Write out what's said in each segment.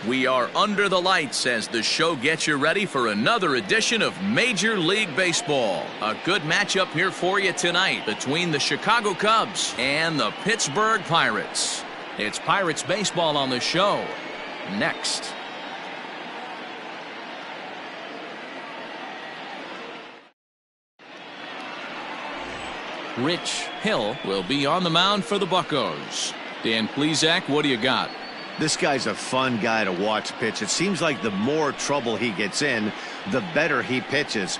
We are under the lights as the show gets you ready for another edition of Major League Baseball. A good matchup here for you tonight between the Chicago Cubs and the Pittsburgh Pirates. It's Pirates baseball on the show. Next. Rich Hill will be on the mound for the Buccos. Dan Plesac, what do you got? This guy's a fun guy to watch pitch. It seems like the more trouble he gets in, the better he pitches.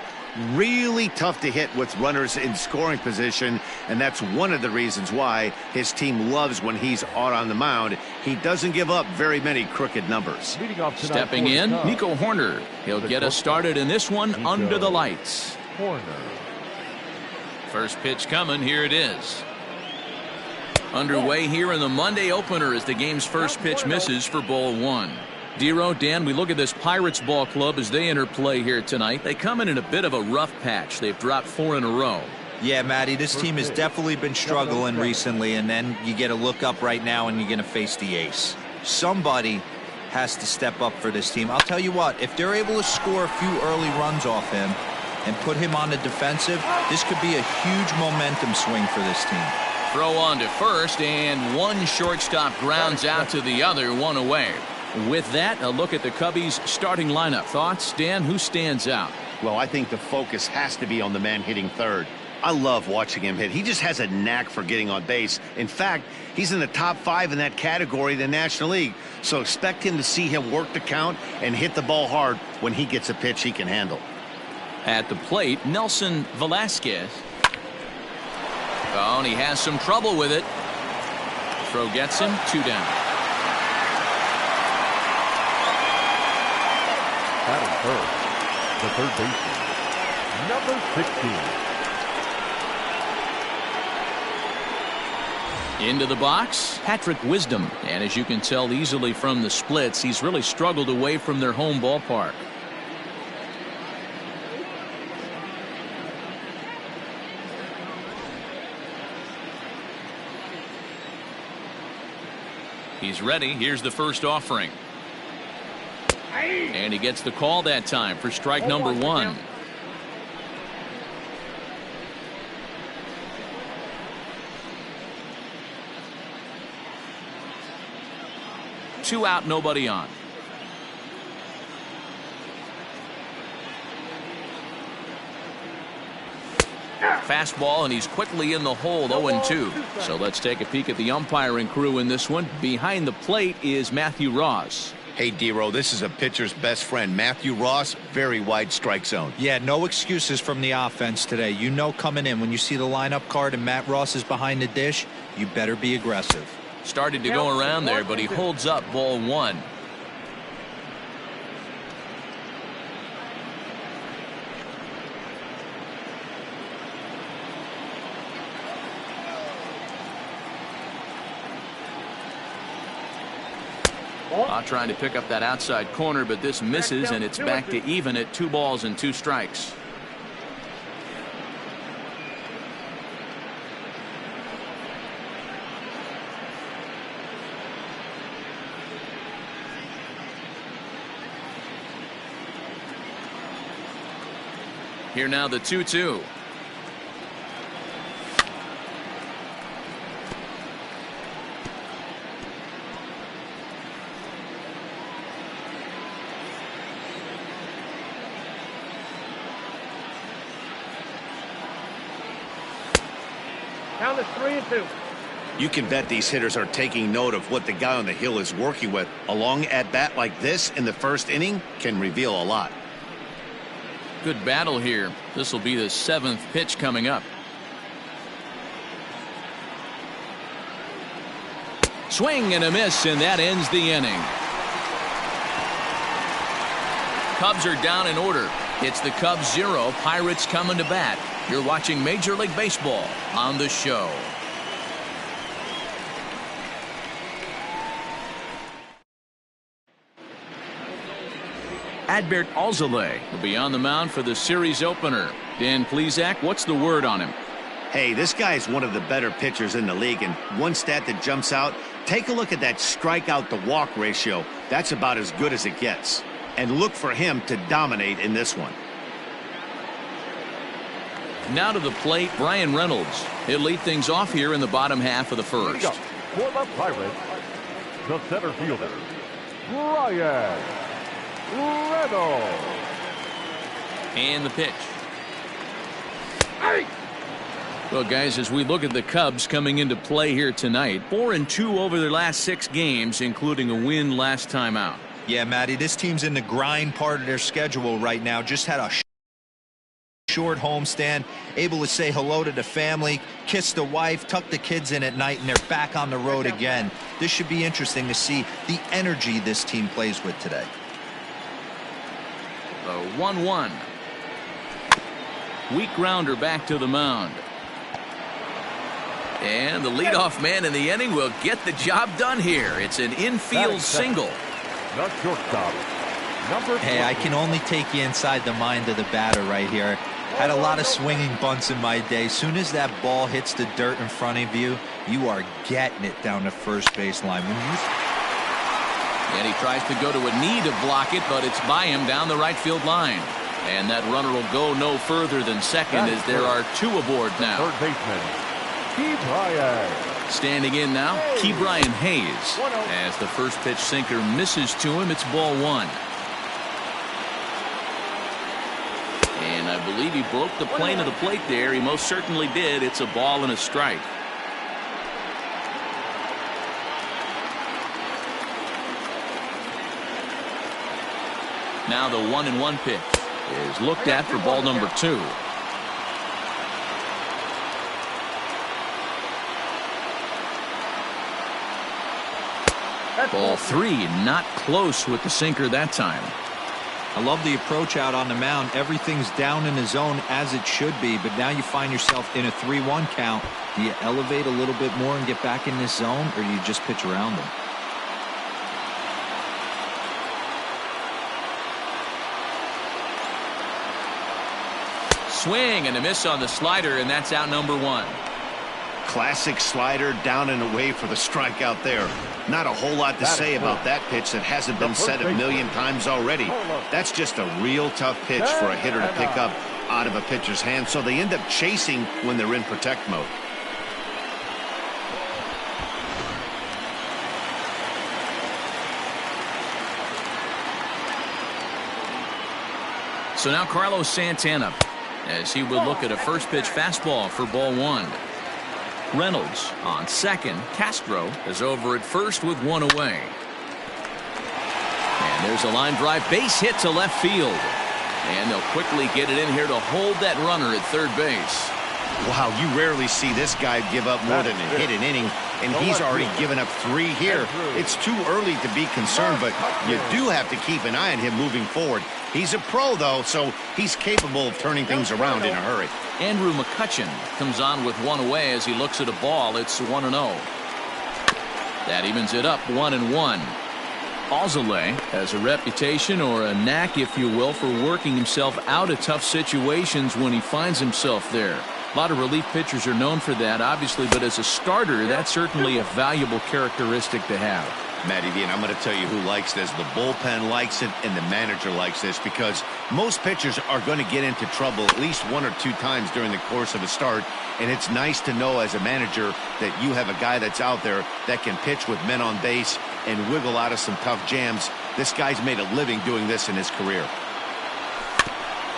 Really tough to hit with runners in scoring position, and that's one of the reasons why his team loves when he's out on the mound. He doesn't give up very many crooked numbers. Stepping in, Nico Horner. He'll get us started in this one under the lights. First pitch coming. Here it is. Underway here in the Monday opener as the game's first pitch misses for ball one. Dero, Dan, we look at this Pirates ball club as they enter play here tonight. They come in a bit of a rough patch. They've dropped 4 in a row. Yeah, Matty, this team has definitely been struggling recently, and then you get a look up right now and you're going to face the ace. Somebody has to step up for this team. I'll tell you what, if they're able to score a few early runs off him and put him on the defensive, this could be a huge momentum swing for this team. Throw on to first, and one shortstop grounds out to the other, one away. With that, a look at the Cubbies' starting lineup. Thoughts, Dan? Who stands out? Well, I think the focus has to be on the man hitting third. I love watching him hit. He just has a knack for getting on base. In fact, he's in the top 5 in that category in the National League. So expect him to see him work the count and hit the ball hard when he gets a pitch he can handle. At the plate, Nelson Velasquez. Oh, and he has some trouble with it. Throw gets him, 2 down. Batting first, the third baseman, number 16. Into the box, Patrick Wisdom. And as you can tell easily from the splits, he's really struggled away from their home ballpark. He's ready. Here's the first offering. And he gets the call that time for strike number 1. Two out, nobody on. Fastball, and he's quickly in the hole, 0-2. So let's take a peek at the umpiring crew in this one. Behind the plate is Matthew Ross. Hey, Dero, this is a pitcher's best friend, Matthew Ross. Very wide strike zone. Yeah, no excuses from the offense today. You know coming in, when you see the lineup card and Matt Ross is behind the dish, you better be aggressive. Started to go around there, but he holds up ball 1. Trying to pick up that outside corner, but this misses, and it's back to even at 2 balls and 2 strikes. Here now the 2-2. Count is 3-2. You can bet these hitters are taking note of what the guy on the hill is working with. A long at bat like this in the first inning can reveal a lot. Good battle here. This will be the 7th pitch coming up. Swing and a miss, and that ends the inning. Cubs are down in order. It's the Cubs 0, Pirates coming to bat. You're watching Major League Baseball on the show. Adbert Alzolay will be on the mound for the series opener. Dan Plesac, what's the word on him? Hey, this guy is one of the better pitchers in the league, and one stat that jumps out, take a look at that strikeout to walk ratio. That's about as good as it gets. And look for him to dominate in this one. Now to the plate, Brian Reynolds. He'll lead things off here in the bottom half of the first. For the Pirates, the center fielder, Brian Reynolds. And the pitch. Well, guys, as we look at the Cubs coming into play here tonight, 4-2 over their last 6 games, including a win last time out. Yeah, Matty, this team's in the grind part of their schedule right now. Just had a short homestand, able to say hello to the family, kiss the wife, tuck the kids in at night, and they're back on the road again. This should be interesting to see the energy this team plays with today. The 1-1. Weak grounder back to the mound. And the leadoff man in the inning will get the job done here. It's an infield single. The shortstop, number 20. Hey, I can only take you inside the mind of the batter right here. Had a lot of swinging bunts in my day. Soon as that ball hits the dirt in front of you, you are getting it down the first base line. And he tries to go to a knee to block it, but it's by him down the right field line. And that runner will go no further than second as there are 2 aboard now. Third baseman, Brian. Standing in now, Brian Hayes. As the first pitch sinker misses to him, it's ball 1. And I believe he broke the plane of the plate there. He most certainly did. It's a ball and a strike. Now the 1-1 pitch is looked at for ball number 2. Ball 3, not close with the sinker that time. I love the approach out on the mound. Everything's down in the zone as it should be, but now you find yourself in a 3-1 count. Do you elevate a little bit more and get back in this zone, or do you just pitch around them? Swing and a miss on the slider, and that's out number 1. Classic slider down and away for the strikeout there. Not a whole lot to say about that pitch that hasn't been said a million times already. That's just a real tough pitch for a hitter to pick up out of a pitcher's hand, so they end up chasing when they're in protect mode. So now Carlos Santana, as he will look at a first pitch fastball for ball 1. Reynolds on second. Castro is over at first with 1 away. And there's a line drive base hit to left field. And they'll quickly get it in here to hold that runner at third base. Wow, you rarely see this guy give up more than a hit an inning, and he's already given up 3 here. It's too early to be concerned, but you do have to keep an eye on him moving forward. He's a pro, though, so he's capable of turning things around in a hurry. Andrew McCutchen comes on with 1 away as he looks at a ball. It's 1-0. That evens it up 1-1. Alzolay has a reputation, or a knack, if you will, for working himself out of tough situations when he finds himself there. A lot of relief pitchers are known for that, obviously, but as a starter, that's certainly a valuable characteristic to have. Matty V, and I'm going to tell you who likes this. The bullpen likes it, and the manager likes this, because most pitchers are going to get into trouble at least 1 or 2 times during the course of a start, and it's nice to know as a manager that you have a guy that's out there that can pitch with men on base and wiggle out of some tough jams. This guy's made a living doing this in his career.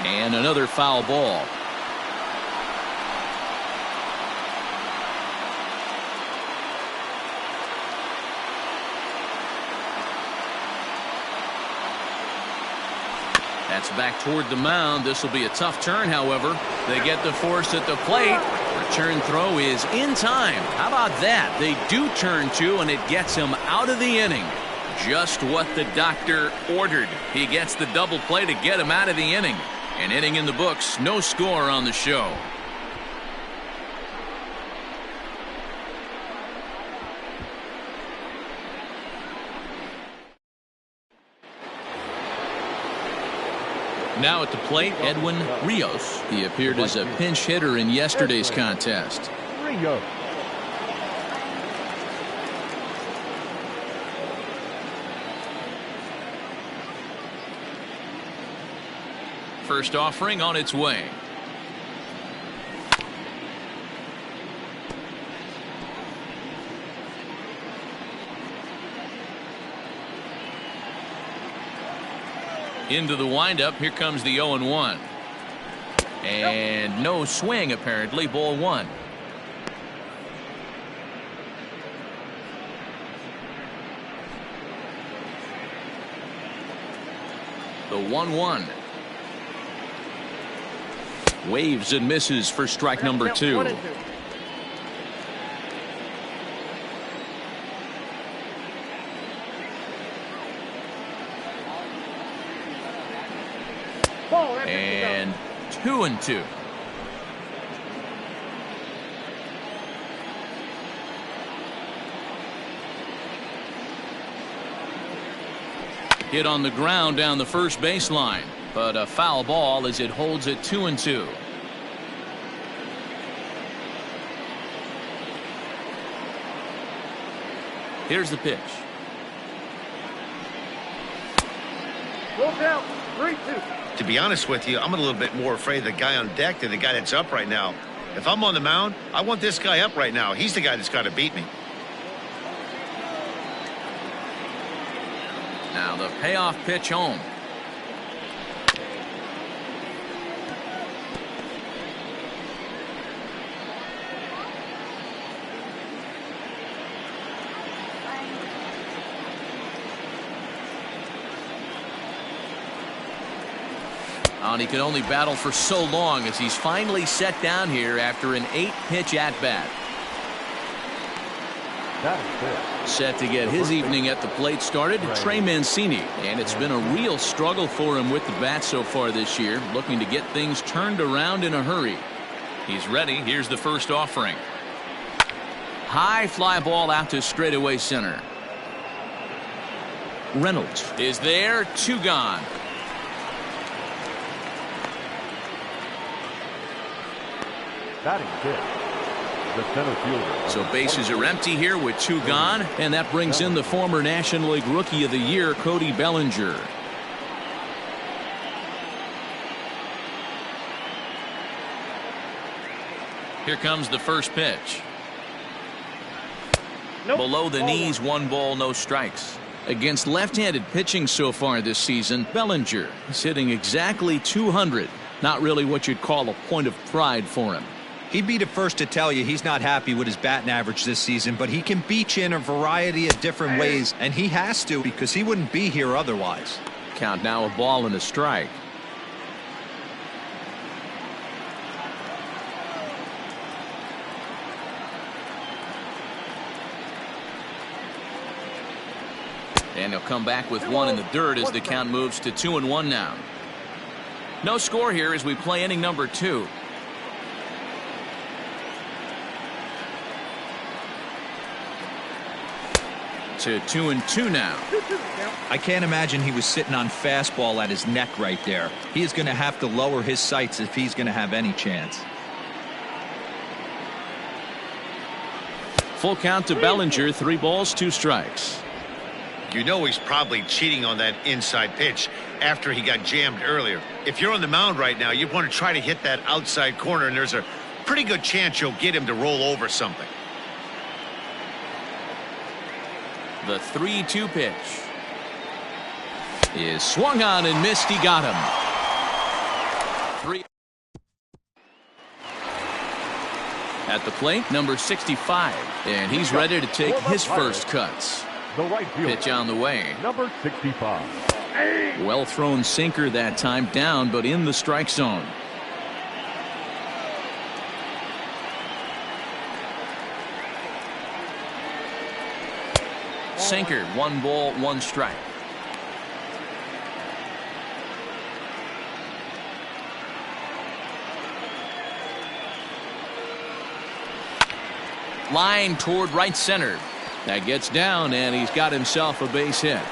And another foul ball. That's back toward the mound. This will be a tough turn, however. They get the force at the plate. Return throw is in time. How about that? They do turn 2, and it gets him out of the inning. Just what the doctor ordered. He gets the double play to get him out of the inning. An inning in the books. No score on the show. Now at the plate, Edwin Rios. He appeared as a pinch hitter in yesterday's contest. Rios. First offering on its way. Into the windup. Here comes the 0-1. And no swing, apparently. Ball one. The 1-1. Waves and misses for strike number 2. And 2-2. Hit on the ground down the first baseline, but a foul ball as it holds it 2-2. Here's the pitch. Roll down. 3-2. To be honest with you, I'm a little bit more afraid of the guy on deck than the guy that's up right now. If I'm on the mound, I want this guy up right now. He's the guy that's got to beat me. Now the payoff pitch home. And he can only battle for so long as he's finally set down here after an 8-pitch at-bat. Set to get his evening at the plate started, Trey Mancini. And it's been a real struggle for him with the bat so far this year, looking to get things turned around in a hurry. He's ready. Here's the first offering. High fly ball out to straightaway center. Reynolds is there. 2 gone. Batting fifth, the center fielder. So bases are empty here with 2 gone, and that brings in the former National League Rookie of the Year, Cody Bellinger. Here comes the first pitch. Below the knees, 1 ball, no strikes. Against left-handed pitching so far this season, Bellinger is hitting exactly 200. Not really what you'd call a point of pride for him. He'd be the first to tell you he's not happy with his batting average this season, but he can beat you in a variety of different ways, and he has to because he wouldn't be here otherwise. Count now, a ball and a strike. And he'll come back with 1 in the dirt as the count moves to 2-1 now. No score here as we play inning number 2. To 2-2 now. I can't imagine he was sitting on fastball at his neck right there. He is going to have to lower his sights if he's going to have any chance. Full count to Bellinger. 3 balls, 2 strikes. You know he's probably cheating on that inside pitch after he got jammed earlier. If you're on the mound right now, you want to try to hit that outside corner, and there's a pretty good chance you'll get him to roll over something. The 3-2 pitch is swung on and missed. He got him. 3 at the plate, number 65, and he's ready to take his first cuts. The right fielder. Pitch on the way. Number 65. Well thrown sinker that time, down but in the strike zone. Sinker, 1 ball, 1 strike. Line toward right center. That gets down, and he's got himself a base hit.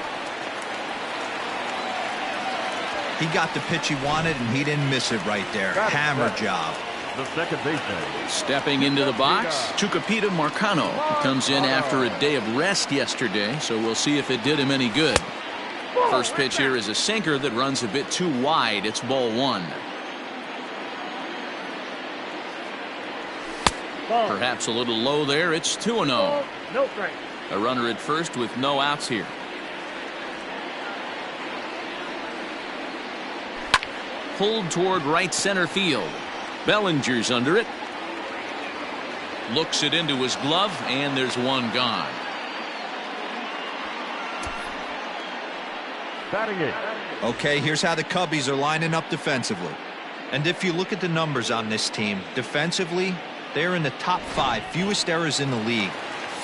He got the pitch he wanted, and he didn't miss it right there. Hammer job. The second baseman. Stepping into the box, Tucupita Marcano. He comes in after a day of rest yesterday, so we'll see if it did him any good. First pitch here is a sinker that runs a bit too wide. It's ball one. Perhaps a little low there. It's 2-0. No strike. A runner at first with no outs here. Pulled toward right center field. Bellinger's under it. Looks it into his glove, and there's one gone. Batting it. Okay, here's how the Cubbies are lining up defensively. And if you look at the numbers on this team, defensively, they're in the top 5, fewest errors in the league.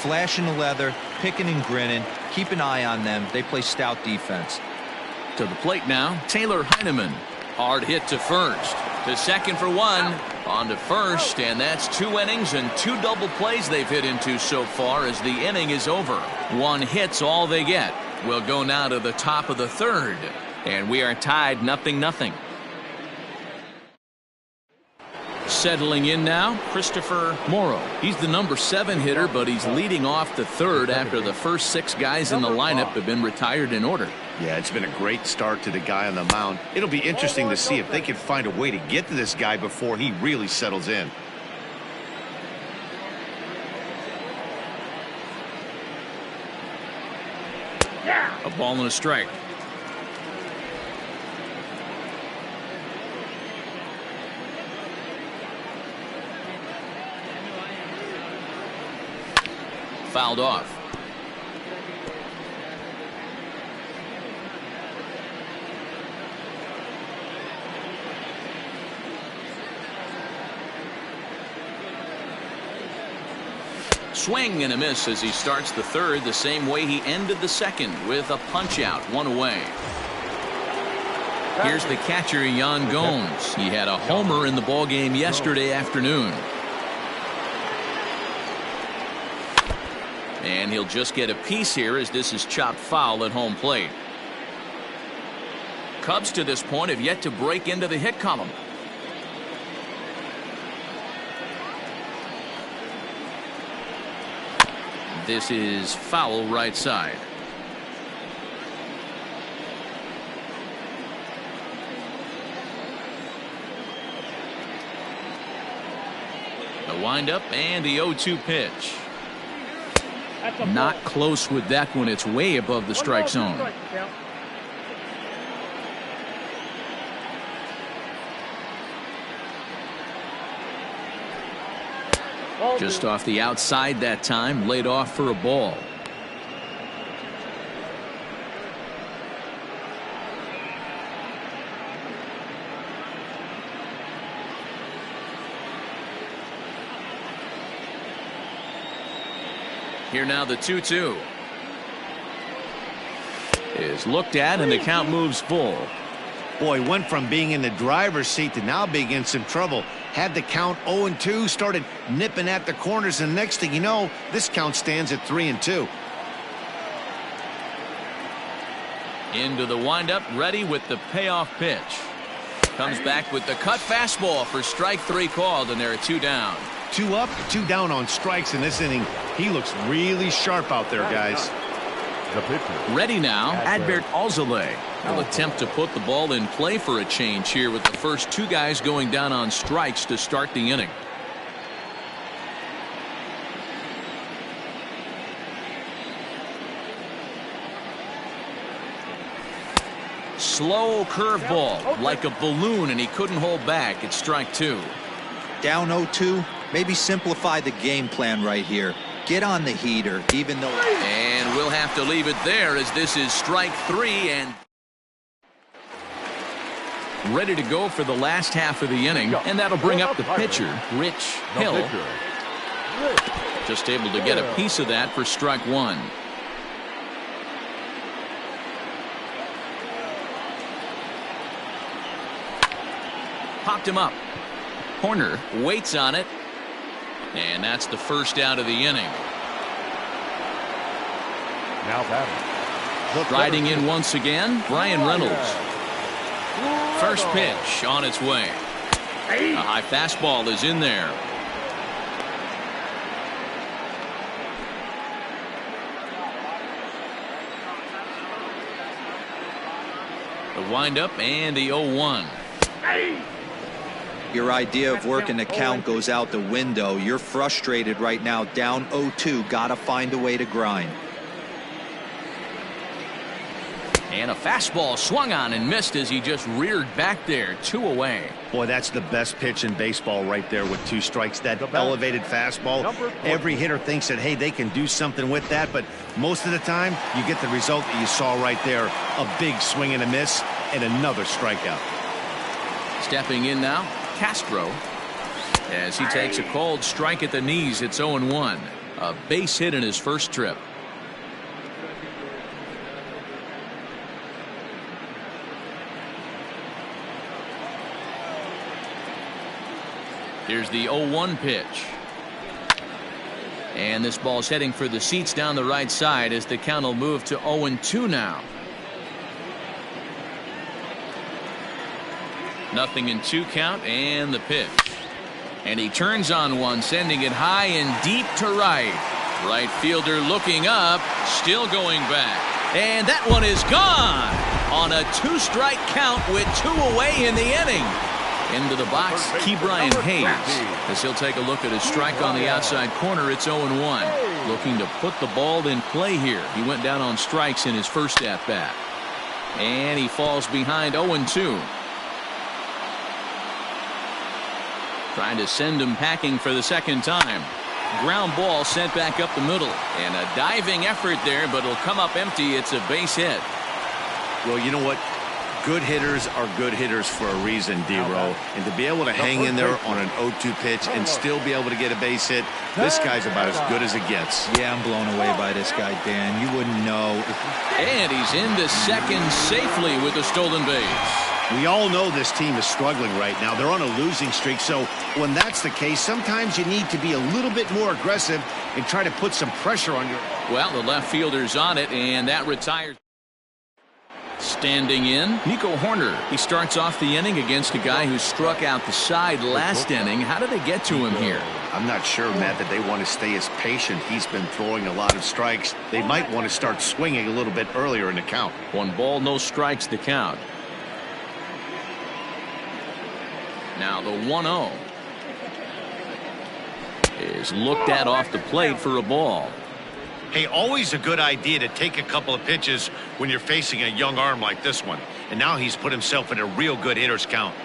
Flashing the leather, picking and grinning. Keep an eye on them. They play stout defense. To the plate now, Taylor Heineman. Hard hit to first. To second for one. On to first, and that's 2 innings and 2 double plays they've hit into so far as the inning is over. 1 hit's all they get. We'll go now to the top of the third, and we are tied 0-0. Settling in now, Christopher Morrow. He's the number 7 hitter, but he's leading off the third after the first 6 guys in the lineup have been retired in order. Yeah, it's been a great start to the guy on the mound. It'll be interesting to see if they can find a way to get to this guy before he really settles in. A ball and a strike. Fouled off. Swing and a miss as he starts the third the same way he ended the second with a punch out, 1 away. Here's the catcher, Yan Gomes. He had a homer in the ballgame yesterday afternoon. And he'll just get a piece here as this is chopped foul at home plate. Cubs to this point have yet to break into the hit column. This is foul right side. The windup and the 0-2 pitch. Not close with that one. It's way above the strike zone. Just off the outside that time, laid off for a ball. Here now the 2-2 is looked at, and the count moves full. Boy, went from being in the driver's seat to now being in some trouble. Had the count 0-2, started nipping at the corners, and next thing you know, this count stands at 3-2. Into the windup, ready with the payoff pitch. Comes back with the cut fastball for strike 3 called, and there are 2 down. 2 up, 2 down on strikes in this inning. He looks really sharp out there, guys. The pitcher. Ready now, Adbert Alzolay. He'll attempt to put the ball in play for a change here with the first 2 guys going down on strikes to start the inning. Slow curveball, like a balloon, and he couldn't hold back. It's strike 2. Down 0-2, maybe simplify the game plan right here. Get on the heater, even though... And we'll have to leave it there as this is strike 3 and ready to go for the last half of the inning, and that'll bring up the pitcher, Rich Hill. Just able to get a piece of that for strike 1. Popped him up. Horner waits on it, and that's the first out of the inning. Now batting. Riding in once again, Brian Reynolds. First pitch on its way. A high fastball is in there. The windup and the 0-1. Your idea of working the count goes out the window. You're frustrated right now, down 0-2. Got to find a way to grind. And a fastball swung on and missed as he just reared back there. 2 away. Boy, that's the best pitch in baseball right there with 2 strikes. That elevated fastball. Every hitter thinks that, hey, they can do something with that, but most of the time you get the result that you saw right there. A big swing and a miss and another strikeout. Stepping in now, Castro. As he takes a cold strike at the knees, it's 0-1. A base hit in his first trip. Here's the 0-1 pitch. And this ball's heading for the seats down the right side as the count will move to 0-2 now. 0-2 count and the pitch. And he turns on one, sending it high and deep to right. Right fielder looking up, still going back. And that one is gone on a 2-strike count with 2 away in the inning. Into the box, Ke'Bryan Hayes, as he'll take a look at his strike on the outside corner. It's 0-1. Looking to put the ball in play here. He went down on strikes in his first at-bat. And he falls behind 0-2. Trying to send him packing for the second time. Ground ball sent back up the middle. And a diving effort there, but it'll come up empty. It's a base hit. Well, you know what? Good hitters are good hitters for a reason, D-Row. And to be able to hang in there on an 0-2 pitch and still be able to get a base hit, this guy's about as good as it gets. Yeah, I'm blown away by this guy, Dan. You wouldn't know. And he's into second safely with a stolen base. We all know this team is struggling right now. They're on a losing streak, so when that's the case, sometimes you need to be a little bit more aggressive and try to put some pressure on your... Well, the left fielder's on it, and that retires. Standing in, Nico Horner. He starts off the inning against a guy who struck out the side last inning. How did they get to him here? I'm not sure, Matt, that they want to stay as patient. He's been throwing a lot of strikes. They might want to start swinging a little bit earlier in the count. 1 ball, no strikes the count. Now the 1-0 is looked at off the plate for a ball. Hey, always a good idea to take a couple of pitches when you're facing a young arm like this one. And now he's put himself in a real good hitter's count.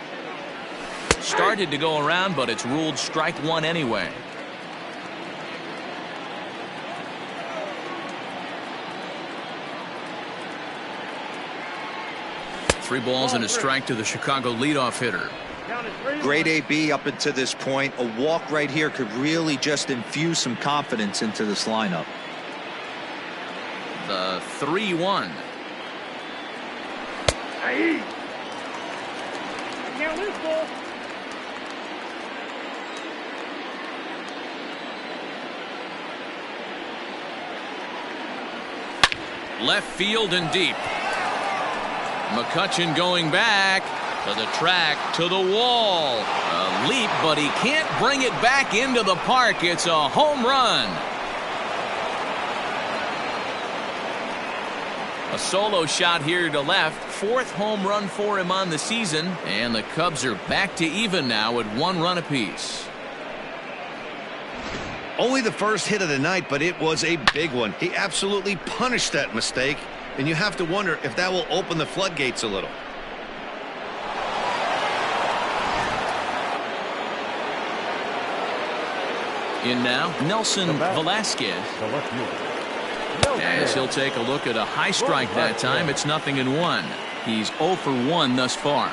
Started to go around, but it's ruled strike 1 anyway. Three balls and a strike to the Chicago leadoff hitter. Great AB up until this point. A walk right here could really just infuse some confidence into this lineup. The 3-1. Left field and deep. McCutchen going back to the track, to the wall. A leap, but he can't bring it back into the park. It's a home run. A solo shot here to left. 4th home run for him on the season. And the Cubs are back to even now at 1 run apiece. Only the first hit of the night, but it was a big one. He absolutely punished that mistake. And you have to wonder if that will open the floodgates a little. In now, Nelson Velasquez. As he'll take a look at a high strike that time. It's 0-1. He's 0 for 1 thus far.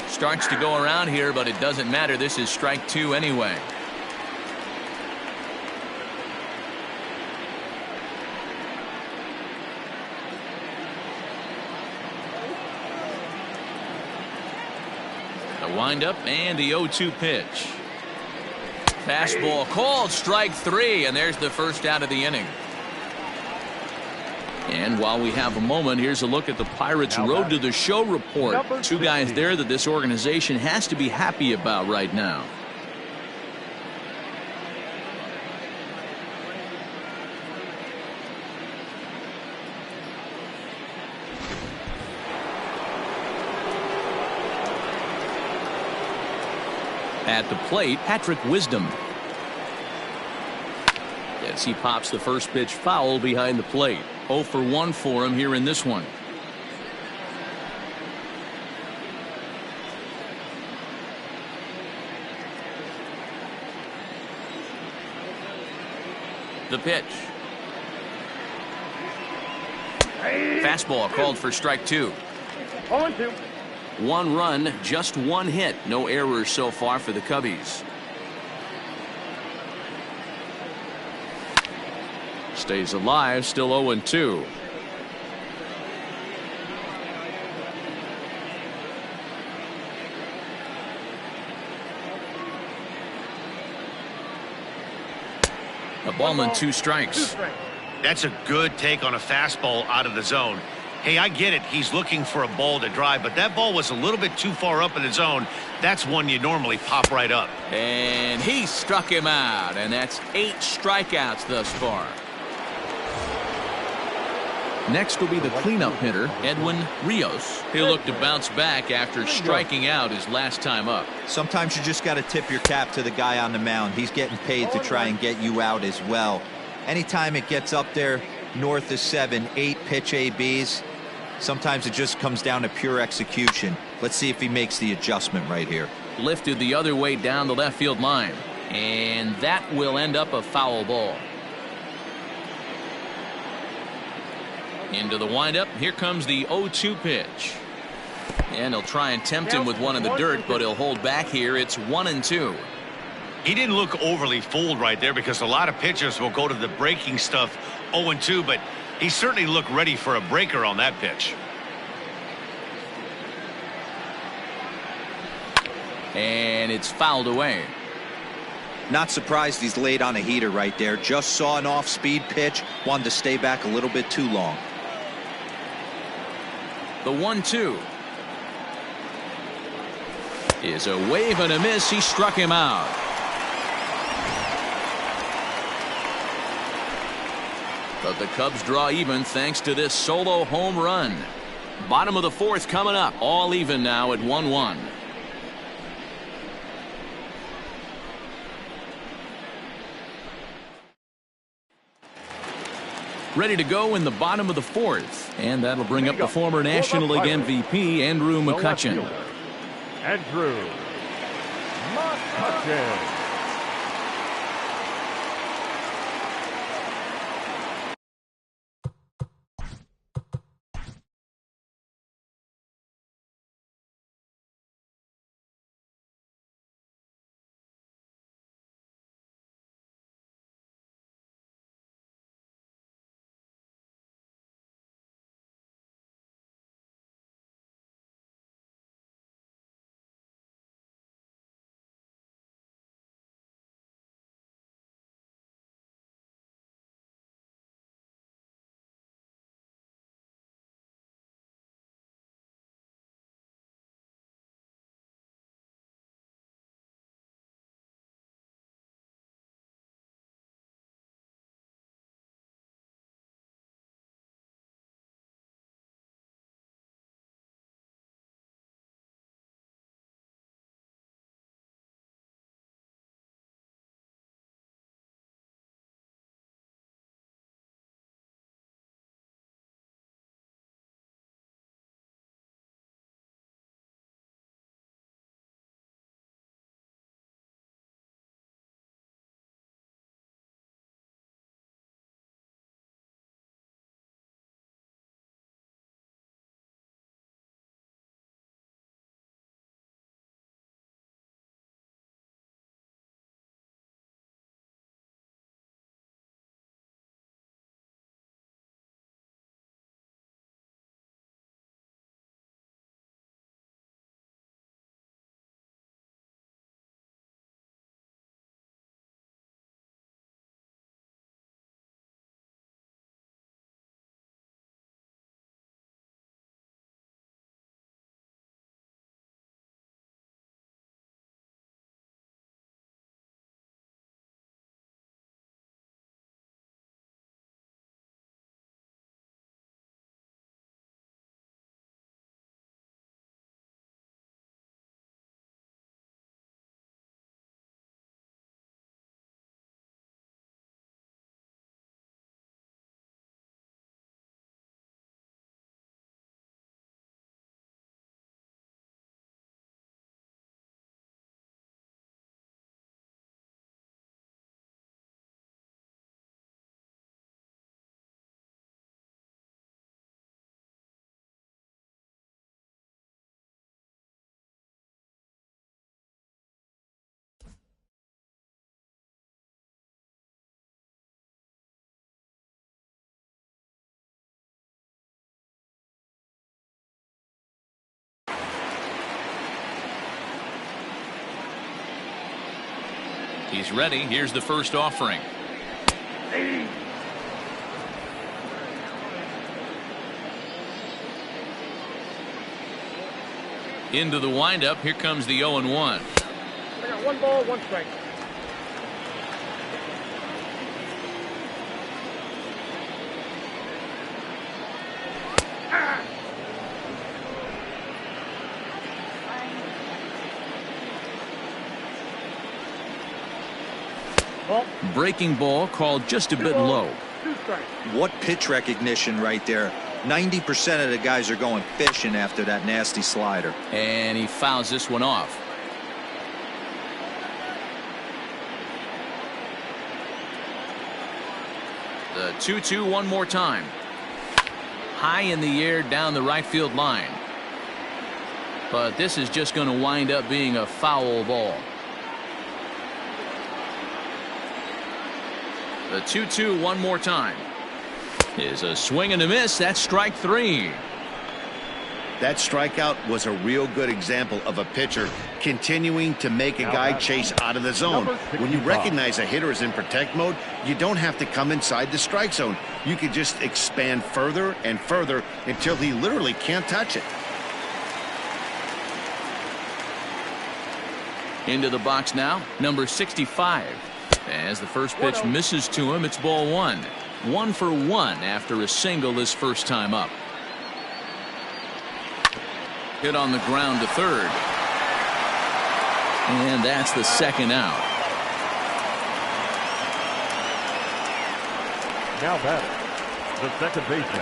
Starts to go around here, but it doesn't matter. This is strike 2 anyway. The windup and the 0-2 pitch. Fastball called, strike three, and there's the first out of the inning. And while we have a moment, here's a look at the Pirates' Road to the Show report. Two guys there that this organization has to be happy about right now. At the plate, Patrick Wisdom. As he pops the first pitch foul behind the plate. 0 for 1 for him here in this one. The pitch. Fastball called for strike two. 0-2. 1 run, just 1 hit. No errors so far for the Cubbies. Stays alive, still 0-2. A ball and 2 strikes. That's a good take on a fastball out of the zone. Hey, I get it. He's looking for a ball to drive, but that ball was a little bit too far up in the zone. That's one you normally pop right up. And he struck him out, and that's 8 strikeouts thus far. Next will be the cleanup hitter, Edwin Rios. He'll look to bounce back after striking out his last time up. Sometimes you just got to tip your cap to the guy on the mound. He's getting paid to try and get you out as well. Anytime it gets up there north of 7, 8 pitch ABs, sometimes it just comes down to pure execution. Let's see if he makes the adjustment right here. Lifted the other way down the left field line. And that will end up a foul ball. Into the windup. Here comes the 0-2 pitch. And he'll try and tempt him with one in the dirt, but he'll hold back here. It's 1-2. He didn't look overly fooled right there because a lot of pitchers will go to the breaking stuff 0-2, but he certainly looked ready for a breaker on that pitch. And it's fouled away. Not surprised he's laid on a heater right there. Just saw an off-speed pitch. Wanted to stay back a little bit too long. The 1-2 is a wave and a miss. He struck him out. But the Cubs draw even thanks to this solo home run. Bottom of the 4th coming up. All even now at 1-1. Ready to go in the bottom of the 4th. And that'll bring up the former National League MVP, Andrew McCutchen. Andrew McCutchen. He's ready. Here's the first offering. Into the windup. Here comes the 0-1. I got 1 ball, 1 strike. Breaking ball called just a bit low. 2 strikes. What pitch recognition right there. 90% of the guys are going fishing after that nasty slider. And he fouls this one off. The 2-2 one more time. High in the air down the right field line. But this is just going to wind up being a foul ball. The 2-2 one more time. Is a swing and a miss. That's strike 3. That strikeout was a real good example of a pitcher continuing to make a guy chase out of the zone. When you recognize a hitter is in protect mode, you don't have to come inside the strike zone. You can just expand further and further until he literally can't touch it. Into the box now, number 65. As the first pitch misses to him, it's ball 1. 1 for 1 after a single his first time up. Hit on the ground to third. And that's the second out. Now batter, the second baseman,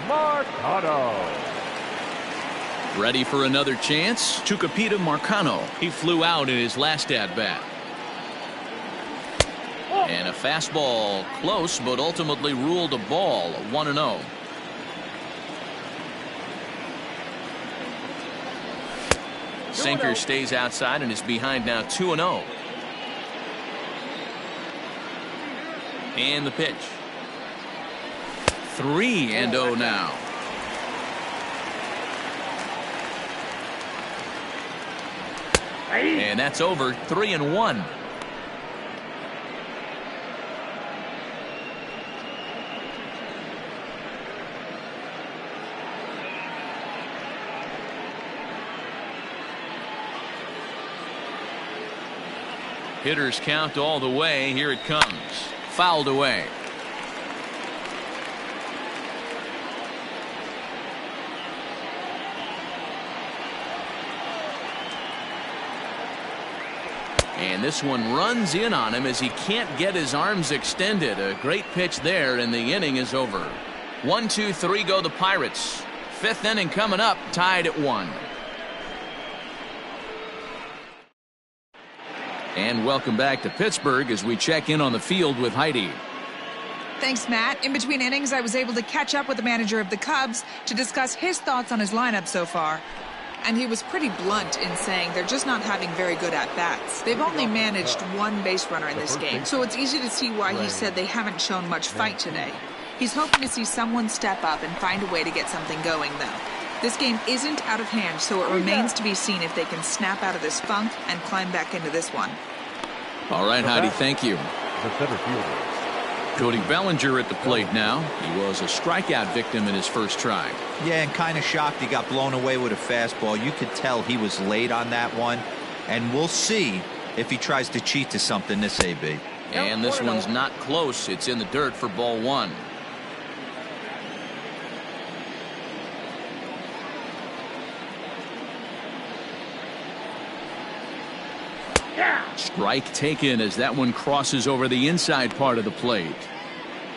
Marcano. Ready for another chance? Tucupita Marcano. He flew out in his last at-bat. And a fastball close, but ultimately ruled a ball. 1-0. Sinker stays outside and is behind now 2-0. And the pitch. 3-0 now. And that's over. 3-1. Hitters count all the way. Here it comes. Fouled away. And this one runs in on him as he can't get his arms extended. A great pitch there, and the inning is over. 1, 2, 3 go the Pirates. 5th inning coming up, tied at 1. And welcome back to Pittsburgh as we check in on the field with Heidi. Thanks, Matt. In between innings, I was able to catch up with the manager of the Cubs to discuss his thoughts on his lineup so far. And he was pretty blunt in saying they're just not having very good at-bats. They've only managed 1 base runner in this game, so it's easy to see why he said they haven't shown much fight today. He's hoping to see someone step up and find a way to get something going, though. This game isn't out of hand, so it remains to be seen if they can snap out of this funk and climb back into this one. All right, Heidi, thank you. The center fielder, Cody Bellinger at the plate now. He was a strikeout victim in his first try. Yeah, and kind of shocked he got blown away with a fastball. You could tell he was late on that one. And we'll see if he tries to cheat to something this AB. And this one's not close. It's in the dirt for ball 1. Strike taken as that one crosses over the inside part of the plate.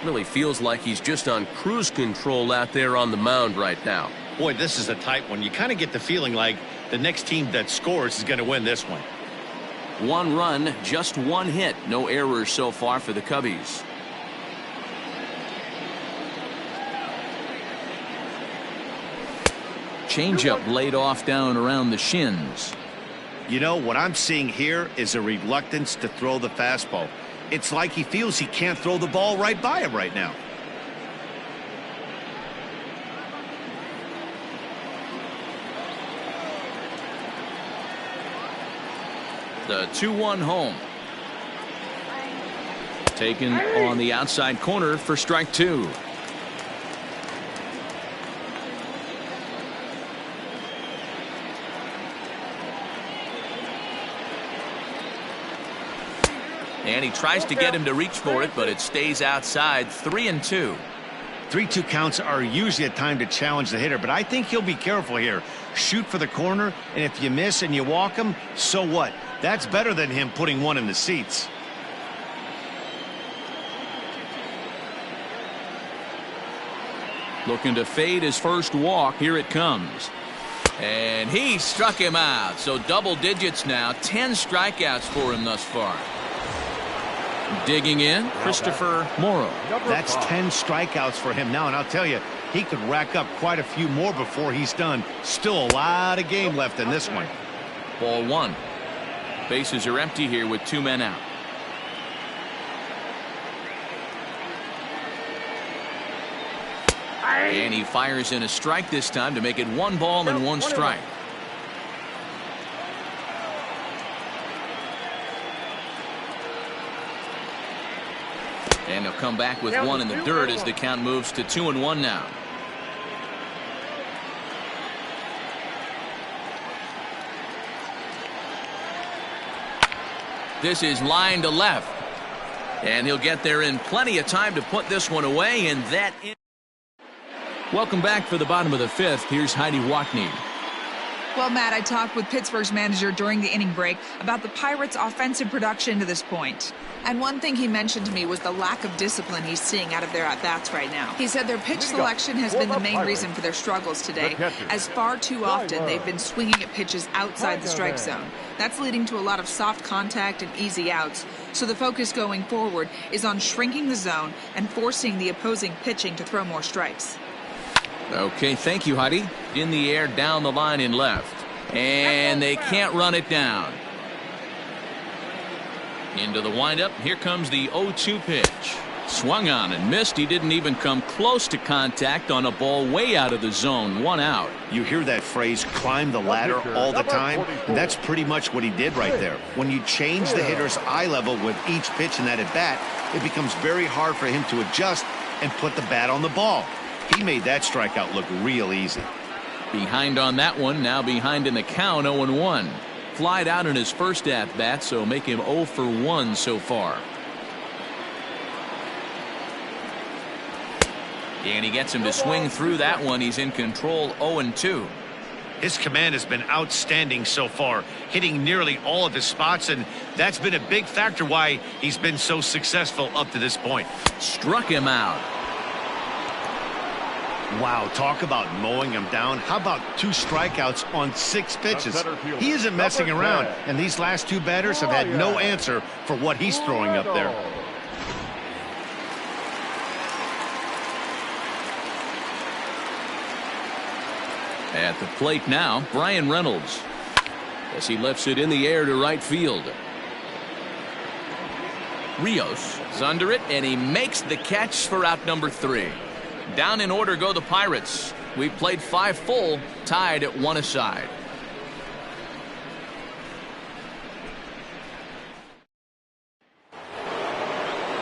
Really feels like he's just on cruise control out there on the mound right now. Boy, this is a tight one. You kind of get the feeling like the next team that scores is going to win this one. 1 run, just 1 hit. No errors so far for the Cubbies. Changeup laid off down around the shins. You know, what I'm seeing here is a reluctance to throw the fastball. It's like he feels he can't throw the ball right by him right now. The 2-1 home. Taken on the outside corner for strike 2. And he tries to get him to reach for it, but it stays outside. 3-2. 3-2 counts are usually a time to challenge the hitter, but I think he'll be careful here. Shoot for the corner, and if you miss and you walk him, so what? That's better than him putting one in the seats. Looking to fade his first walk. Here it comes. And he struck him out. So double digits now. 10 strikeouts for him thus far. Digging in, Christopher Morrow. That's 10 strikeouts for him now, and I'll tell you, he could rack up quite a few more before he's done. Still a lot of game left in this one. Ball 1. Bases are empty here with 2 men out. And he fires in a strike this time to make it 1 ball and 1 strike. And he'll come back with 1 in the dirt as the count moves to 2-1 now. This is line to left. And he'll get there in plenty of time to put this one away, and that is. Welcome back for the bottom of the 5th. Here's Heidi Watney. Well, Matt, I talked with Pittsburgh's manager during the inning break about the Pirates' offensive production to this point. And one thing he mentioned to me was the lack of discipline he's seeing out of their at-bats right now. He said their pitch selection has been the main reason for their struggles today, as far too often they've been swinging at pitches outside the strike zone. That's leading to a lot of soft contact and easy outs. So the focus going forward is on shrinking the zone and forcing the opposing pitching to throw more strikes. Okay, thank you, Heidi. In the air, down the line in left. And they can't run it down. Into the windup. Here comes the 0-2 pitch. Swung on and missed. He didn't even come close to contact on a ball way out of the zone. 1 out. You hear that phrase, climb the ladder, all the time? And that's pretty much what he did right there. When you change the hitter's eye level with each pitch in that at-bat, it becomes very hard for him to adjust and put the bat on the ball. He made that strikeout look real easy. Behind on that one, now behind in the count, 0-1. Flied out in his first at-bat, so make him 0 for 1 so far. And he gets him to swing through that one. He's in control, 0-2. His command has been outstanding so far, hitting nearly all of his spots, and that's been a big factor why he's been so successful up to this point. Struck him out. Wow, talk about mowing him down. How about 2 strikeouts on 6 pitches? He isn't messing around, and these last 2 batters have had no answer for what he's throwing up there. At the plate now, Brian Reynolds, as he lifts it in the air to right field. Rios is under it, and he makes the catch for out number 3. Down in order go the Pirates. We've played 5 full, tied at 1 aside.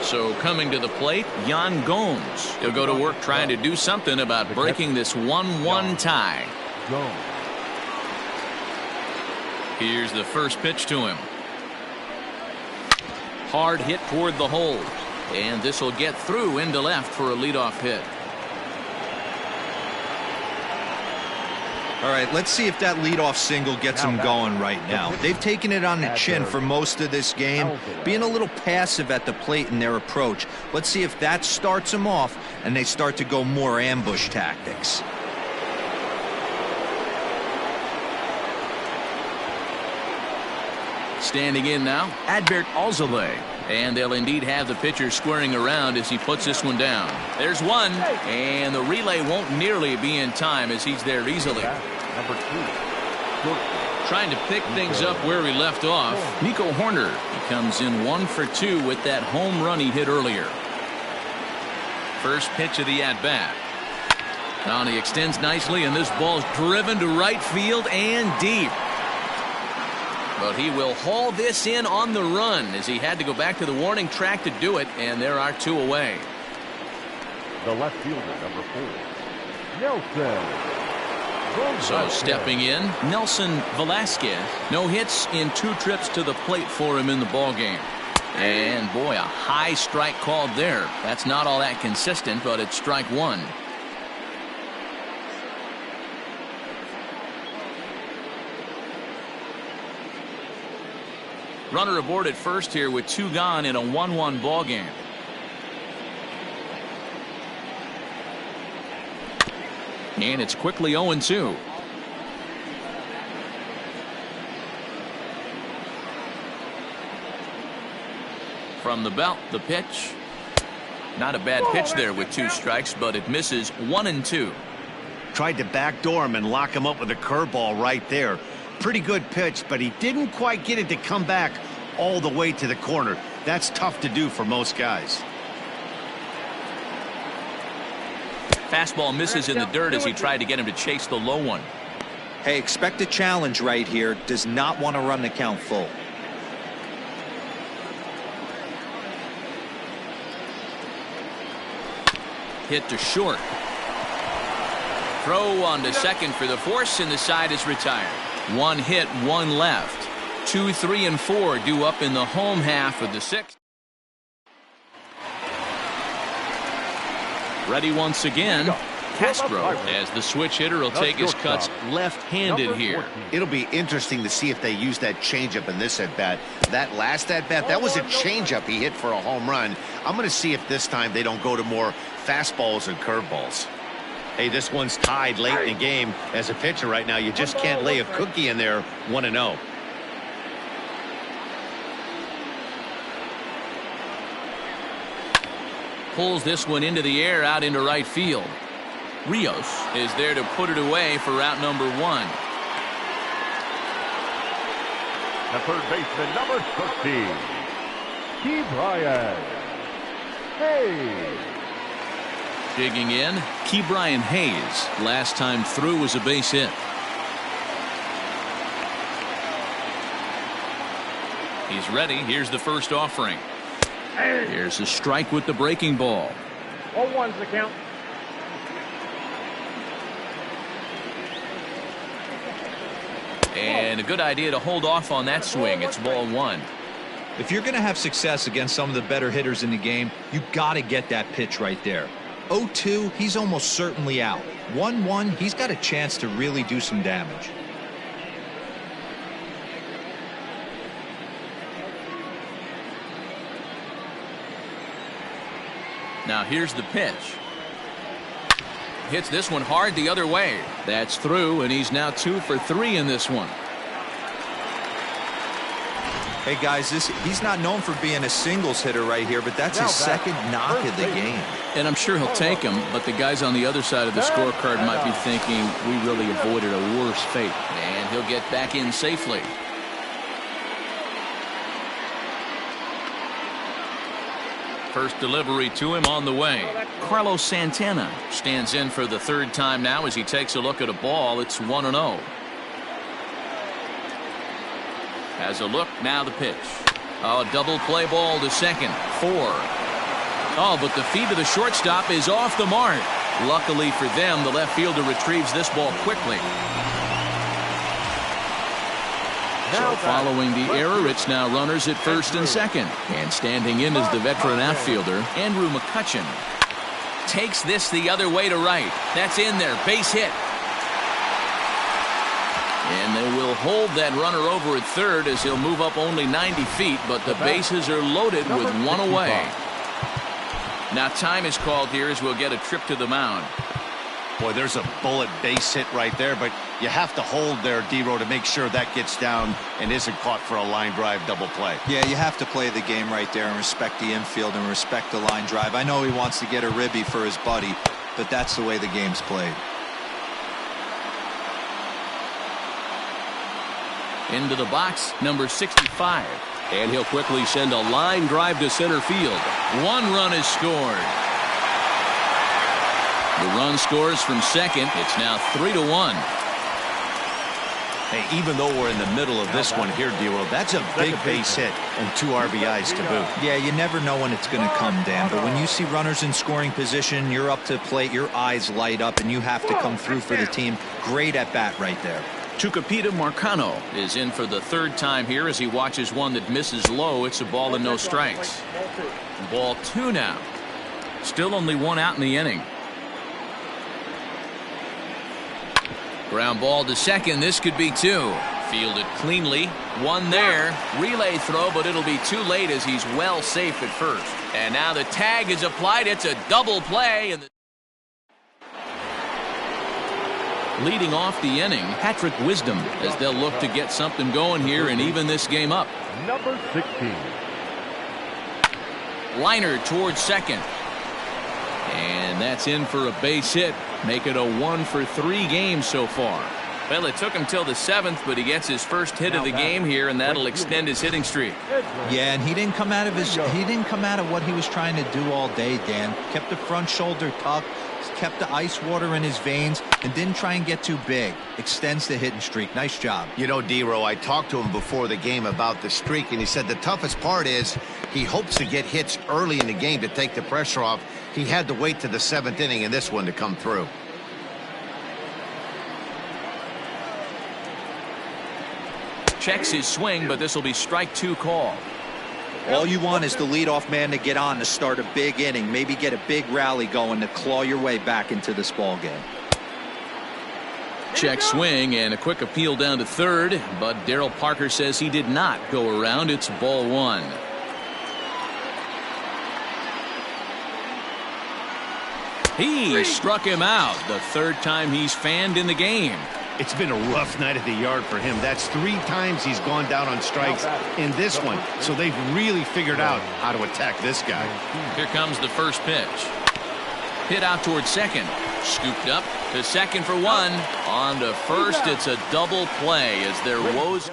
So coming to the plate, Yan Gomes. He'll go to work trying to do something about breaking this 1-1 tie. Here's the first pitch to him. Hard hit toward the hole. And this will get through into left for a leadoff hit. All right, let's see if that leadoff single gets them going right now. They've taken it on the chin for most of this game, being a little passive at the plate in their approach. Let's see if that starts them off and they start to go more ambush tactics. Standing in now, Adbert Alzolay. And they'll indeed have the pitcher squaring around as he puts this one down. There's one, and the relay won't nearly be in time as he's there easily. Number 2. Trying to pick things up where he left off. Nico Horner, he comes in 1 for 2 with that home run he hit earlier. First pitch of the at-bat. Now he extends nicely, and this ball's driven to right field and deep. But he will haul this in on the run as he had to go back to the warning track to do it, and there are 2 away. The left fielder, number 4, Nelson. So stepping in, Nelson Velasquez. No hits in 2 trips to the plate for him in the ballgame. And boy, a high strike called there. That's not all that consistent, but it's strike 1. Runner aboard at first here with 2 gone in a 1-1 ball game. And it's quickly 0-2. From the belt, the pitch. Not a bad pitch there with 2 strikes, but it misses 1-2. Tried to backdoor him and lock him up with a curveball right there. Pretty good pitch, but he didn't quite get it to come back all the way to the corner. That's tough to do for most guys. Fastball misses in the dirt as he tried to get him to chase the low one. Hey, expect a challenge right here. Does not want to run the count full. Hit to short. Throw on to second for the force, and the side is retired. 1 hit, 1 left. 2, 3, and 4 due up in the home half of the 6th. Ready once again. Castro, as the switch hitter, will take his cuts left-handed here. It'll be interesting to see if they use that changeup in this at-bat. That last at-bat, that was a changeup he hit for a home run. I'm going to see if this time they don't go to more fastballs and curveballs. Hey, this one's tied late in the game. As a pitcher right now, you just can't lay a cookie in there 1-0. Pulls this one into the air out into right field. Rios is there to put it away for route number 1. The third baseman, number 13, Ke'Bryan Hayes. Digging in, Ke'Bryan Hayes. Last time through was a base hit. He's ready. Here's the first offering. Here's a strike with the breaking ball. 0-1's the count. And a good idea to hold off on that swing. It's ball 1. If you're going to have success against some of the better hitters in the game, you got to get that pitch right there. 0-2, he's almost certainly out. 1-1, he's got a chance to really do some damage. Now here's the pitch. Hits this one hard the other way. That's through, and he's now 2 for 3 in this one. Hey guys, he's not known for being a singles hitter right here, but that's his second knock of the game. And I'm sure he'll take him, but the guys on the other side of the scorecard might be thinking we really avoided a worse fate. And he'll get back in safely. First delivery to him on the way. Carlos Santana stands in for the 3rd time now as he takes a look at a ball. It's 1-0. Has a look, now the pitch. Oh, double play ball to second. 4. Oh, but the feed to the shortstop is off the mark. Luckily for them, the left fielder retrieves this ball quickly. So following the error, it's now runners at first and second. And standing in is the veteran outfielder, Andrew McCutcheon. Takes this the other way to right. That's in there. Base hit. And they will hold that runner over at third as he'll move up only 90 feet, but the bases are loaded with 1 away. Now time is called here as we'll get a trip to the mound. Boy, there's a bullet base hit right there, but you have to hold there, D-Row, to make sure that gets down and isn't caught for a line drive double play. Yeah, you have to play the game right there and respect the infield and respect the line drive. I know he wants to get a ribby for his buddy, but that's the way the game's played. Into the box, number 65. And he'll quickly send a line drive to center field. 1 run is scored. The run scores from second. It's now 3-1. Hey, even though we're in the middle of this one here, D-Roll, that's a big base hit and 2 RBIs to boot. Yeah, you never know when it's going to come, Dan, but when you see runners in scoring position, you're up to plate, your eyes light up, and you have to come through for the team. Great at bat right there. Tucupita Marcano is in for the 3rd time here as he watches one that misses low. It's a ball and no strikes. Ball 2 now. Still only 1 out in the inning. Ground ball to second. This could be 2. Fielded cleanly. 1 there. Relay throw, but it'll be too late as he's well safe at first. And now the tag is applied. It's a double play. And leading off the inning, Patrick Wisdom, as they'll look to get something going here and even this game up. Number 16. Liner towards second. And that's in for a base hit. Make it a 1-for-3 game so far. Well, it took him till the 7th, but he gets his first hit of the game here, and that'll extend his hitting streak. Yeah, and he didn't come out of what he was trying to do all day, Dan. Kept the front shoulder tucked, kept the ice water in his veins, and didn't try and get too big. Extends the hitting streak. Nice job. You know, D-Row, I talked to him before the game about the streak, and he said the toughest part is he hopes to get hits early in the game to take the pressure off. He had to wait to the 7th inning in this one to come through. Checks his swing, but this will be strike 2 call. All you want is the leadoff man to get on to start a big inning, maybe get a big rally going to claw your way back into this ball game. Check swing and a quick appeal down to 3rd, but Darryl Parker says he did not go around. It's ball 1. He struck him out, the 3rd time he's fanned in the game. It's been a rough night at the yard for him. That's 3 times he's gone down on strikes in this one. So they've really figured out how to attack this guy. Here comes the first pitch. Hit out towards second. Scooped up to second for 1. On to first. It's a double play as their woes.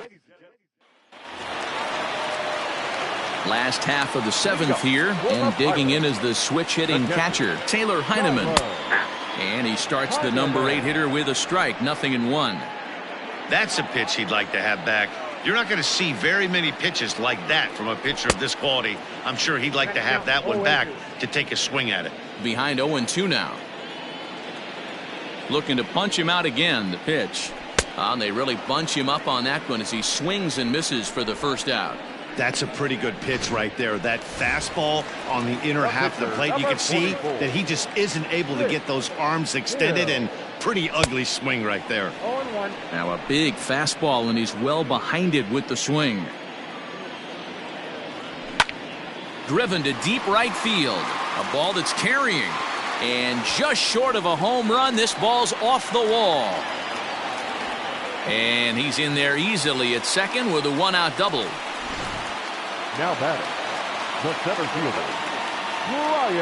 Last half of the 7th here, and digging in is the switch hitting catcher, Taylor Heineman. And he starts the number 8 hitter with a strike, 0-1. That's a pitch he'd like to have back. You're not going to see very many pitches like that from a pitcher of this quality. I'm sure he'd like to have that one back to take a swing at it. Behind 0-2 now. Looking to punch him out again, the pitch. And they really bunch him up on that one as he swings and misses for the first out. That's a pretty good pitch right there. That fastball on the inner half of the plate. You can see that he just isn't able to get those arms extended, and pretty ugly swing right there. Now a big fastball, and he's well behind it with the swing. Driven to deep right field. A ball that's carrying. And just short of a home run, this ball's off the wall. And he's in there easily at second with a 1-out double. Now batting, the center fielder, Brian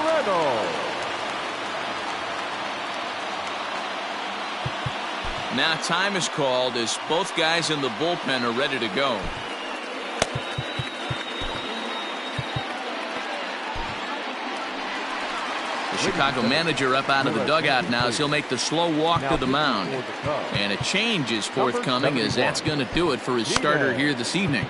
Reynolds. Now time is called as both guys in the bullpen are ready to go. The Chicago manager up out of the dugout now as he'll make the slow walk to the mound. And a change is forthcoming as that's going to do it for his starter here this evening.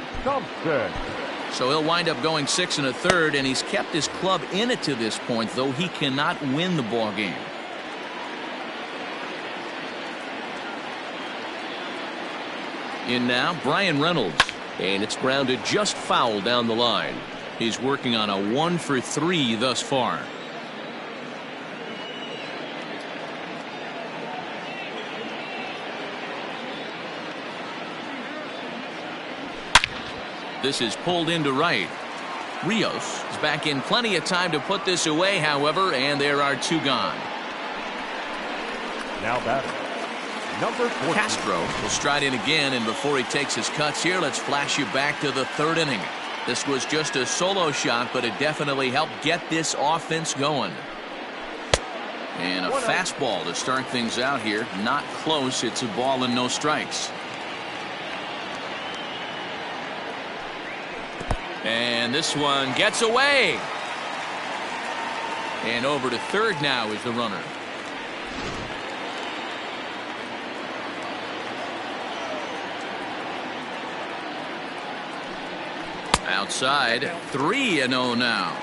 So he'll wind up going 6 1/3, and he's kept his club in it to this point, though he cannot win the ball game. In now, Brian Reynolds, and it's grounded just foul down the line. He's working on a 1-for-3 thus far. This is pulled into right. Rios is back in plenty of time to put this away, however, and there are 2 gone. Now batting, number 14. Castro will stride in again, and before he takes his cuts here, let's flash you back to the 3rd inning. This was just a solo shot, but it definitely helped get this offense going. And a fastball to start things out here. Not close. It's a ball and no strikes. And this one gets away. And over to 3rd now is the runner. Outside, 3-0 now.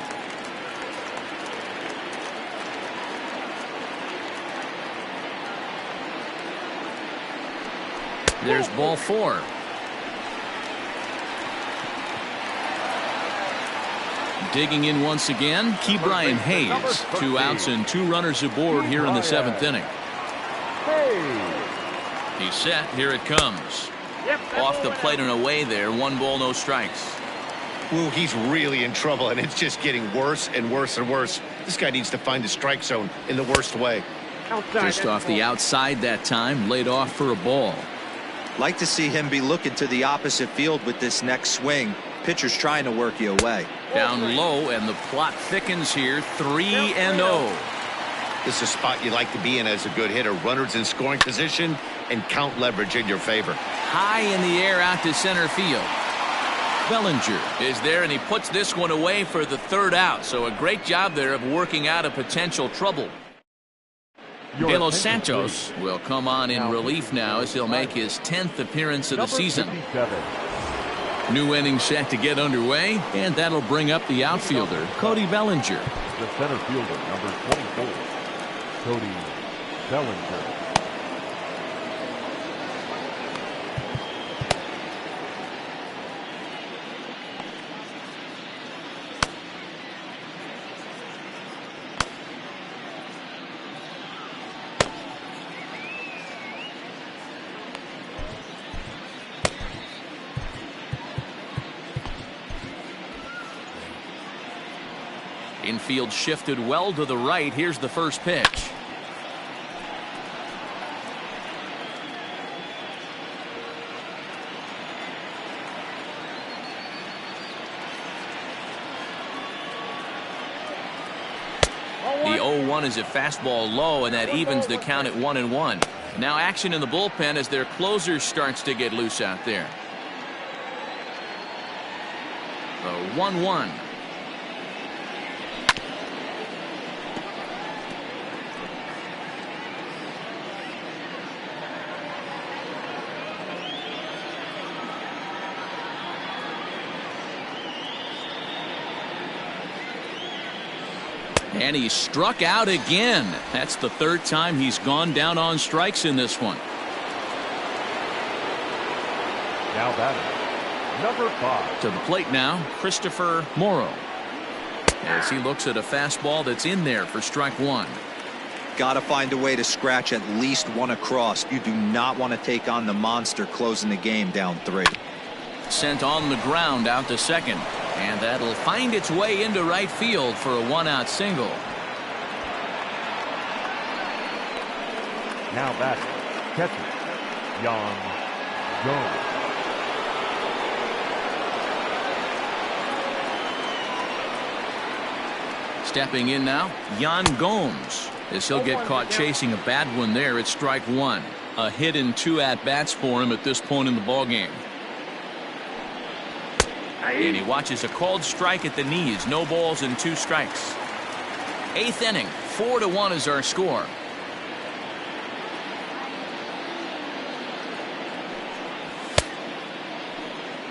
There's ball 4. Digging in once again, Brian Hayes. 2 outs and 2 runners aboard here in the 7th inning. He's set. Here it comes. Off the plate and away there. 1 ball, no strikes. Ooh, he's really in trouble, and it's just getting worse and worse and worse. This guy needs to find the strike zone in the worst way. Just off the outside that time, laid off for a ball. Like to see him be looking to the opposite field with this next swing. Pitcher's trying to work you away. Down low, and the plot thickens here. 3-0. This is a spot you like to be in as a good hitter. Runners in scoring position and count leverage in your favor. High in the air out to center field. Bellinger is there, and he puts this one away for the 3rd out. So a great job there of working out a potential trouble. De Los Santos will come on in relief now as he'll make his 10th appearance of the season. New inning set to get underway, and that'll bring up the outfielder, Cody Bellinger. The center fielder, number 24, Cody Bellinger. Infield shifted well to the right. Here's the first pitch. The 0-1 is a fastball low, and that evens the count at 1-1. Now action in the bullpen as their closer starts to get loose out there. The 1-1. And he struck out again. That's the 3rd time he's gone down on strikes in this one. Now batting, number 5. To the plate now, Christopher Morrow. As he looks at a fastball that's in there for strike 1. Got to find a way to scratch at least 1 across. You do not want to take on the monster closing the game down 3. Sent on the ground out to second. And that'll find its way into right field for a 1-out single. Now batting, catcher, Yan Gomes. Stepping in now, Yan Gomes, as he'll get caught chasing a bad one there at strike 1. A hit in 2 at-bats for him at this point in the ballgame. And he watches a called strike at the knees. No balls and 2 strikes. 8th inning, 4-1 is our score.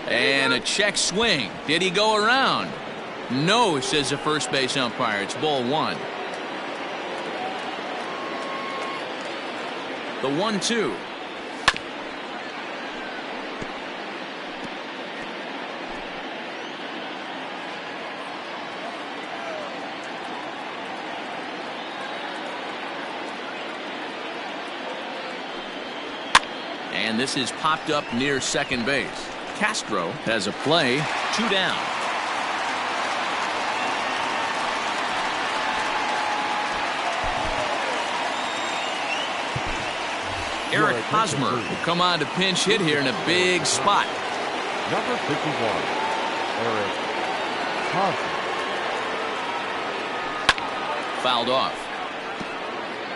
And a check swing. Did he go around? No, says the first base umpire. It's ball 1. The 1-2. And this is popped up near second base. Castro has a play. 2 down. Eric Hosmer will come on to pinch hit here in a big spot. Number 51, Eric Hosmer. Fouled off.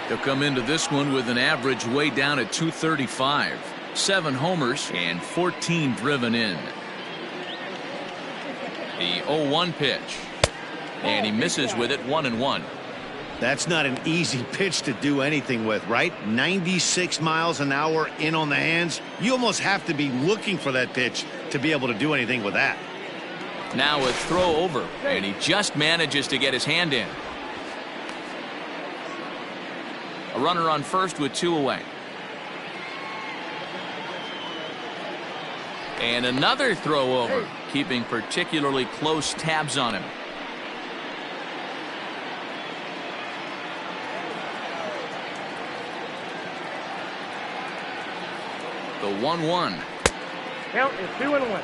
He'll come into this one with an average way down at 235. 7 homers and 14 driven in. The 0-1 pitch. And he misses with it. 1-1. That's not an easy pitch to do anything with, right? 96 miles an hour in on the hands. You almost have to be looking for that pitch to be able to do anything with that. Now a throw over, and he just manages to get his hand in. A runner on first with 2 away. And another throw over, keeping particularly close tabs on him. The 1-1. Count is 2-1.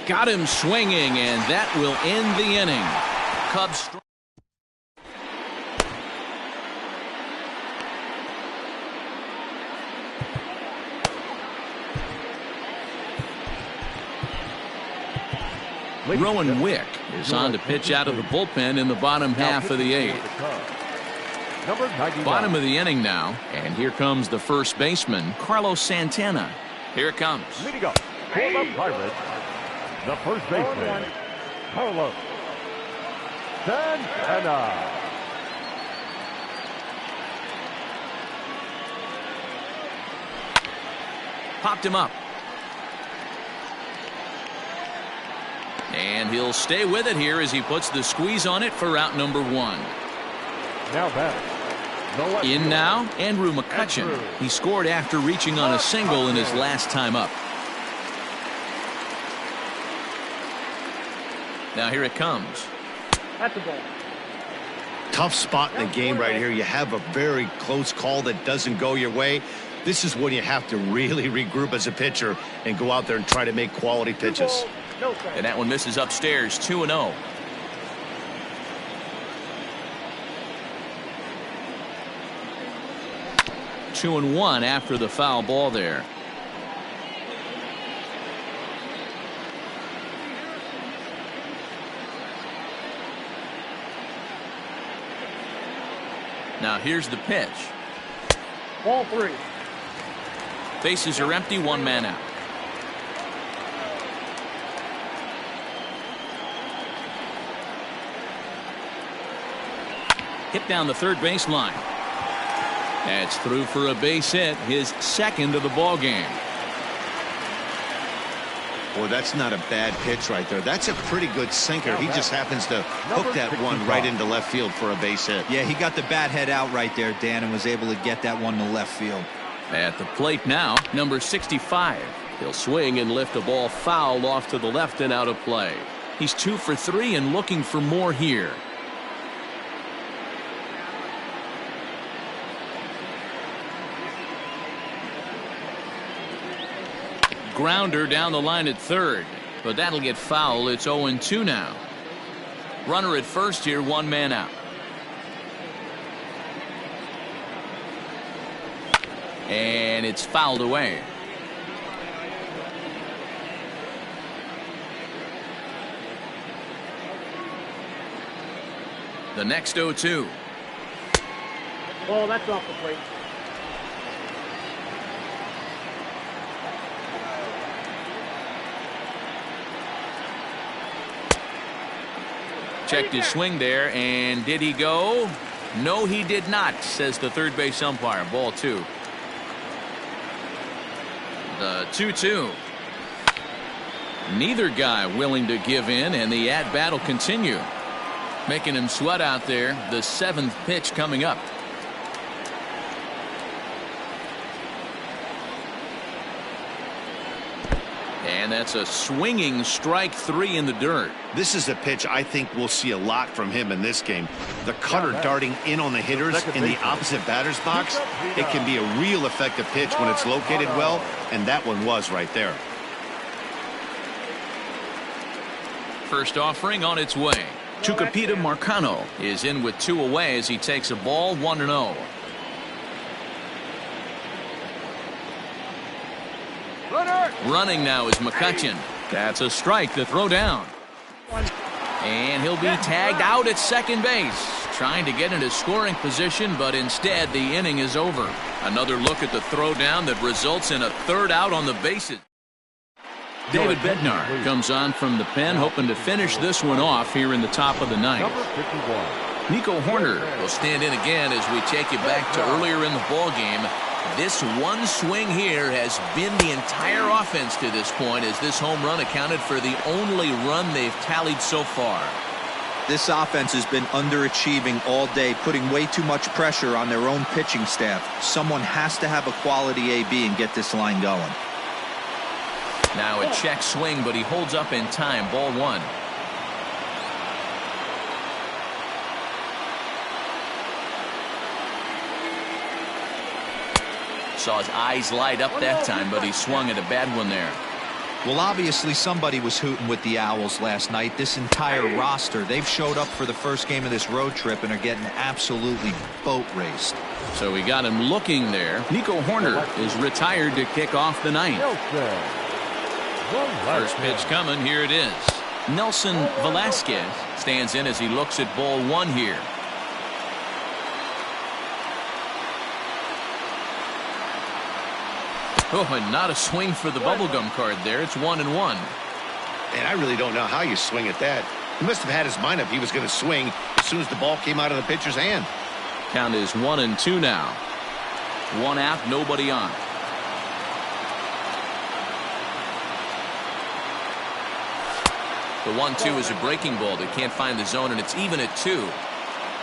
Got him swinging, and that will end the inning. Cubs. Rowan Wick is on to pitch out of the bullpen in the bottom half of the 8th. Bottom of the inning now, and here comes the first baseman, Carlos Santana. Here it comes. Leading up for the Pirates, the first baseman, Carlos Santana. Popped him up. And he'll stay with it here as he puts the squeeze on it for out number 1. Now back. In now, Andrew McCutchen. He scored after reaching on a single in his last time up. Now here it comes. That's a ball. Tough spot in the game right here. You have a very close call that doesn't go your way. This is when you have to really regroup as a pitcher and go out there and try to make quality pitches. And that one misses upstairs, 2-0. Two and 1 after the foul ball there. Now here's the pitch. Ball 3. Bases are empty, 1 man out. Hit down the third base line. That's through for a base hit, his second of the ball game. Boy, that's not a bad pitch right there. That's a pretty good sinker. He just happens to hook that one right into left field for a base hit. Yeah, he got the bat head out right there, Dan, and was able to get that one to left field. At the plate now, number 65. He'll swing and lift a ball foul off to the left and out of play. He's 2 for 3 and looking for more here. Grounder down the line at third, but that'll get foul. It's 0-2 now. Runner at first here, 1 man out. And it's fouled away. The next 0-2. Oh, that's off the plate. Checked his swing there, and did he go? No, he did not, says the third base umpire. Ball 2. The 2-2. Neither guy willing to give in, and the at-bat will continue. Making him sweat out there. The 7th pitch coming up. And that's a swinging strike 3 in the dirt. This is a pitch I think we'll see a lot from him in this game. The cutter darting in on the hitters in the opposite batter's box. It can be a real effective pitch when it's located well, and that one was right there. First offering on its way. Tucupita Marcano is in with 2 away as he takes a ball, 1-0. Running now is McCutcheon. That's a strike to throw down. And he'll be tagged out at second base. Trying to get into scoring position, but instead the inning is over. Another look at the throw down that results in a third out on the bases. David Bednar comes on from the pen, hoping to finish this one off here in the top of the ninth. Nico Horner will stand in again as we take you back to earlier in the ball game. This one swing here has been the entire offense to this point, as this home run accounted for the only run they've tallied so far. This offense has been underachieving all day, putting way too much pressure on their own pitching staff. Someone has to have a quality AB and get this line going. Now a check swing, but he holds up in time. Ball one. Saw his eyes light up that time, but he swung at a bad one there. Well, obviously somebody was hooting with the Owls last night. This entire roster, they've showed up for the first game of this road trip and are getting absolutely boat raced. So we got him looking there. Nico Horner is retired to kick off the ninth. First pitch coming. Here it is. Nelson Velasquez stands in as he looks at ball one here. Oh, and not a swing for the bubblegum card there. It's 1-1. And I really don't know how you swing at that. He must have had his mind up he was going to swing as soon as the ball came out of the pitcher's hand. Count is 1-2 now. One out, nobody on. The 1-2 is a breaking ball. They can't find the zone, and it's even at 2.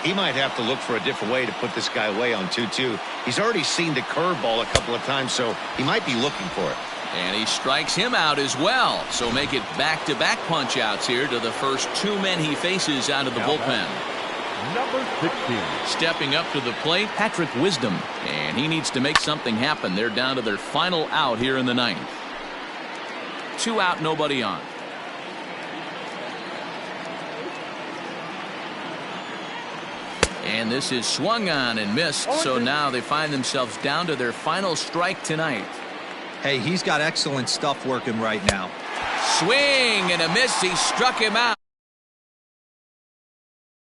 He might have to look for a different way to put this guy away on 2-2. He's already seen the curveball a couple of times, so he might be looking for it. And he strikes him out as well. So make it back-to-back punch-outs here to the first two men he faces out of the bullpen. Number 16. Stepping up to the plate, Patrick Wisdom. And he needs to make something happen. They're down to their final out here in the ninth. 2 out, nobody on. And this is swung on and missed, so now they find themselves down to their final strike tonight. Hey, he's got excellent stuff working right now. Swing and a miss. He struck him out.